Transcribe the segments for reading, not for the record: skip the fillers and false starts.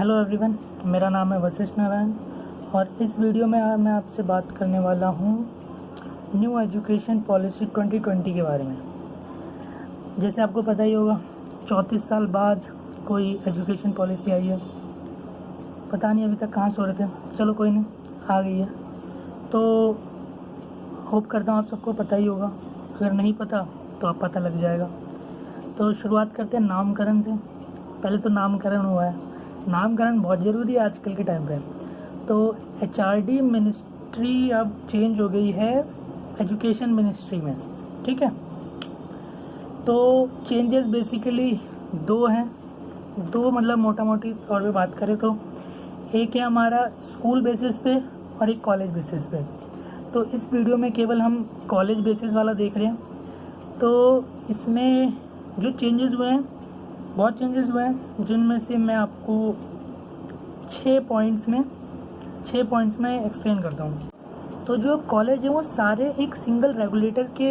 Hello everyone, मेरा नाम है वशिष्ठ नारायण और इस वीडियो में मैं आपसे बात करने वाला हूँ न्यू एजुकेशन पॉलिसी 2020 के बारे में। जैसे आपको पता ही होगा 34 साल बाद कोई एजुकेशन पॉलिसी आई है। पता नहीं अभी तक कहाँ सो रहे थे, चलो कोई नहीं, आ गई है। तो होप करता हूँ आप सबको पता ही होगा, अगर नहीं पता तो आप पता लग जाएगा। तो शुरुआत करते हैं नामकरण से। पहले तो नामकरण हुआ है, नामकरण बहुत ज़रूरी है आजकल के टाइम पे। तो HRD मिनिस्ट्री अब चेंज हो गई है एजुकेशन मिनिस्ट्री में, ठीक है। तो चेंजेस बेसिकली दो हैं, दो मतलब मोटा मोटी तौर पे बात करें तो एक है हमारा स्कूल बेसिस पे और एक कॉलेज बेसिस पे। तो इस वीडियो में केवल हम कॉलेज बेसिस वाला देख रहे हैं। तो इसमें जो चेंजेस हुए हैं, बहुत चेंजेस हुए हैं, जिनमें से मैं आपको 6 पॉइंट्स में एक्सप्लेन करता हूँ। तो जो कॉलेज है वो सारे एक सिंगल रेगुलेटर के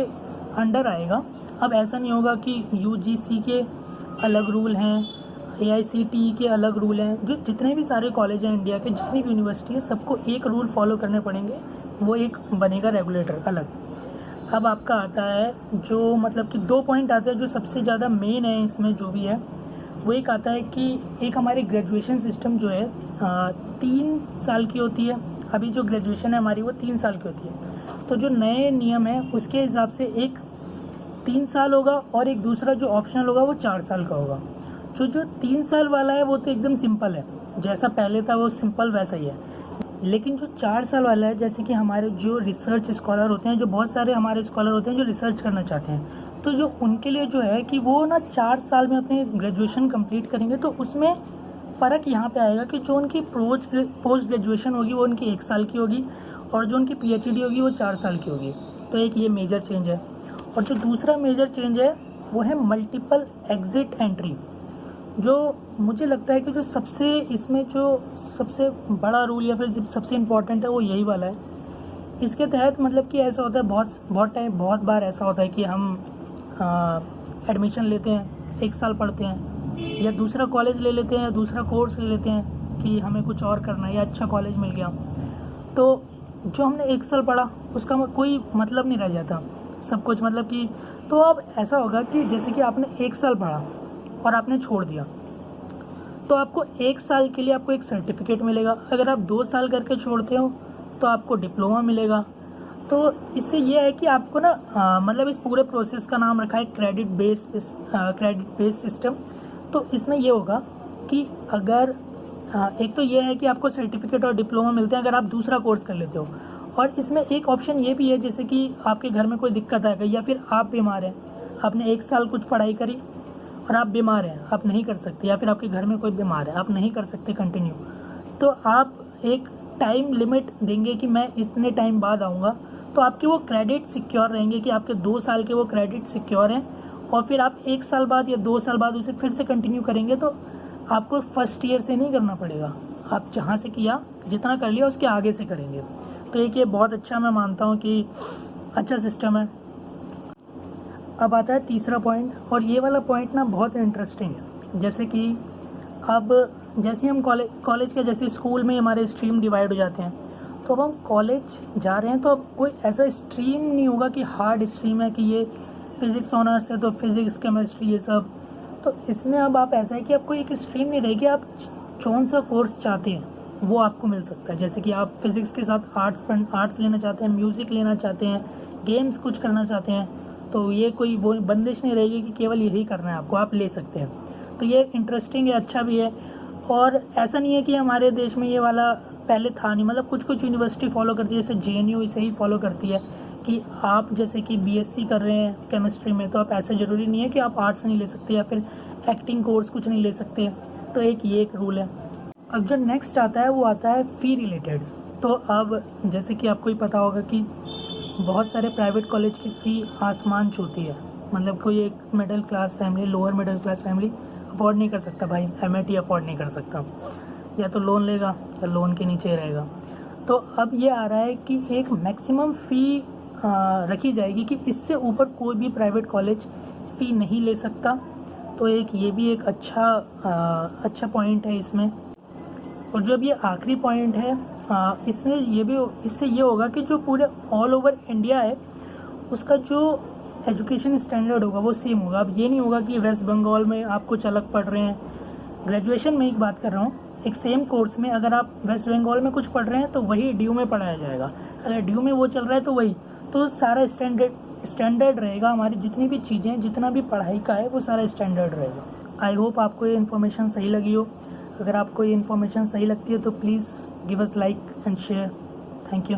अंडर आएगा। अब ऐसा नहीं होगा कि UGC के अलग रूल हैं, AICTE के अलग रूल हैं। जो जितने भी सारे कॉलेज हैं इंडिया के, जितनी भी यूनिवर्सिटी है, सबको एक रूल फॉलो करने पड़ेंगे, वो एक बनेगा रेगुलेटर अलग। अब आपका आता है जो मतलब कि 2 पॉइंट आते हैं जो सबसे ज़्यादा मेन है इसमें, जो भी है वो एक आता है कि एक हमारी ग्रेजुएशन सिस्टम जो है 3 साल की होती है। अभी जो ग्रेजुएशन है हमारी वो 3 साल की होती है। तो जो नए नियम है उसके हिसाब से एक 3 साल होगा और एक दूसरा जो ऑप्शनल होगा वो 4 साल का होगा। जो 3 साल वाला है वो तो एकदम सिंपल है, जैसा पहले था वो सिंपल वैसा ही है। लेकिन जो 4 साल वाला है, जैसे कि हमारे जो रिसर्च स्कॉलर होते हैं, जो बहुत सारे हमारे स्कॉलर होते हैं जो रिसर्च करना चाहते हैं, तो जो उनके लिए जो है कि वो ना 4 साल में अपनी ग्रेजुएशन कंप्लीट करेंगे। तो उसमें फ़र्क यहाँ पे आएगा कि जो उनकी पोस्ट ग्रेजुएशन होगी वो उनकी 1 साल की होगी और जो उनकी PhD होगी वो 4 साल की होगी। तो एक ये मेजर चेंज है। और जो दूसरा मेजर चेंज है वो है मल्टीपल एग्जिट एंट्री। जो मुझे लगता है कि जो सबसे इसमें जो सबसे बड़ा रूल या फिर सबसे इम्पॉर्टेंट है वो यही वाला है। इसके तहत मतलब कि ऐसा होता है, बहुत बार ऐसा होता है कि हम एडमिशन लेते हैं, 1 साल पढ़ते हैं या दूसरा कॉलेज ले लेते हैं या दूसरा कोर्स ले लेते हैं कि हमें कुछ और करना है या अच्छा कॉलेज मिल गया। तो जो हमने 1 साल पढ़ा उसका कोई मतलब नहीं रह जाता, सब कुछ मतलब कि। तो अब ऐसा होगा कि जैसे कि आपने 1 साल पढ़ा और आपने छोड़ दिया, तो आपको 1 साल के लिए आपको एक सर्टिफिकेट मिलेगा। अगर आप 2 साल करके छोड़ते हो तो आपको डिप्लोमा मिलेगा। तो इससे ये है कि आपको ना मतलब इस पूरे प्रोसेस का नाम रखा है क्रेडिट बेस्ड सिस्टम। तो इसमें ये होगा कि अगर एक तो ये है कि आपको सर्टिफिकेट और डिप्लोमा मिलते हैं अगर आप दूसरा कोर्स कर लेते हो। और इसमें एक ऑप्शन ये भी है, जैसे कि आपके घर में कोई दिक्कत आ गई या फिर आप बीमार हैं, आपने 1 साल कुछ पढ़ाई करी और आप बीमार हैं, आप नहीं कर सकते, या फिर आपके घर में कोई बीमार है, आप नहीं कर सकते कंटिन्यू, तो आप एक टाइम लिमिट देंगे कि मैं इतने टाइम बाद आऊँगा। तो आपके वो क्रेडिट सिक्योर रहेंगे कि आपके 2 साल के वो क्रेडिट सिक्योर हैं। और फिर आप 1 साल बाद या 2 साल बाद उसे फिर से कंटिन्यू करेंगे तो आपको फर्स्ट ईयर से नहीं करना पड़ेगा, आप जहाँ से किया, जितना कर लिया उसके आगे से करेंगे। तो एक ये बहुत अच्छा, मैं मानता हूँ कि अच्छा सिस्टम है। अब आता है तीसरा पॉइंट, और ये वाला पॉइंट ना बहुत इंटरेस्टिंग है। जैसे कि अब जैसे हम कॉलेज के जैसे स्कूल में हमारे स्ट्रीम डिवाइड हो जाते हैं, तो अब हम कॉलेज जा रहे हैं तो अब कोई ऐसा स्ट्रीम नहीं होगा कि हार्ड स्ट्रीम है कि ये फिज़िक्स ऑनर्स है तो फिज़िक्स केमिस्ट्री ये सब। तो इसमें अब आप ऐसा है कि आपको एक स्ट्रीम नहीं रहेगी, आप कौन सा कोर्स चाहते हैं वो आपको मिल सकता है। जैसे कि आप फिज़िक्स के साथ आर्ट्स लेना चाहते हैं, म्यूज़िक लेना चाहते हैं, गेम्स कुछ करना चाहते हैं, तो ये कोई वो बंदिश नहीं रहेगी कि केवल यही करना है आपको, आप ले सकते हैं। तो ये इंटरेस्टिंग है, अच्छा भी है। और ऐसा नहीं है कि हमारे देश में ये वाला पहले था नहीं, मतलब कुछ यूनिवर्सिटी फॉलो करती है, जैसे JNU इसे ही फॉलो करती है कि आप जैसे कि BSc कर रहे हैं केमिस्ट्री में, तो आप ऐसा ज़रूरी नहीं है कि आप आर्ट्स नहीं ले सकते या फिर एक्टिंग कोर्स कुछ नहीं ले सकते। तो ये एक रूल है। अब जो नेक्स्ट आता है वो आता है फ़ी रिलेटेड। तो अब जैसे कि आपको ही पता होगा कि बहुत सारे प्राइवेट कॉलेज की फ़ी आसमान छूती है। मतलब कोई एक middle class family, lower middle class family afford नहीं कर सकता, भाई MIT अफोर्ड नहीं कर सकता, या तो लोन लेगा या लोन के नीचे रहेगा। तो अब ये आ रहा है कि एक मैक्सिमम फ़ी रखी जाएगी कि इससे ऊपर कोई भी प्राइवेट कॉलेज फ़ी नहीं ले सकता। तो ये भी एक अच्छा पॉइंट है इसमें। और जो अब ये आखिरी पॉइंट है, इससे ये होगा कि जो पूरे ऑल ओवर इंडिया है उसका जो एजुकेशन स्टैंडर्ड होगा वो सेम होगा। अब ये नहीं होगा कि वेस्ट बंगाल में आप कुछ अलग पढ़ रहे हैं। ग्रेजुएशन में एक बात कर रहा हूँ, एक सेम कोर्स में अगर आप वेस्ट बंगाल में कुछ पढ़ रहे हैं तो वही डी में पढ़ाया जाएगा, अगर डी में वो चल रहा है तो वही, तो सारा स्टैंडर्ड रहेगा। हमारी जितनी भी चीज़ें, जितना भी पढ़ाई का है वो सारा स्टैंडर्ड रहेगा। आई होप आपको ये इन्फॉर्मेशन सही लगी हो। अगर आपको ये इन्फॉर्मेशन सही लगती है तो please give us like and share. Thank you.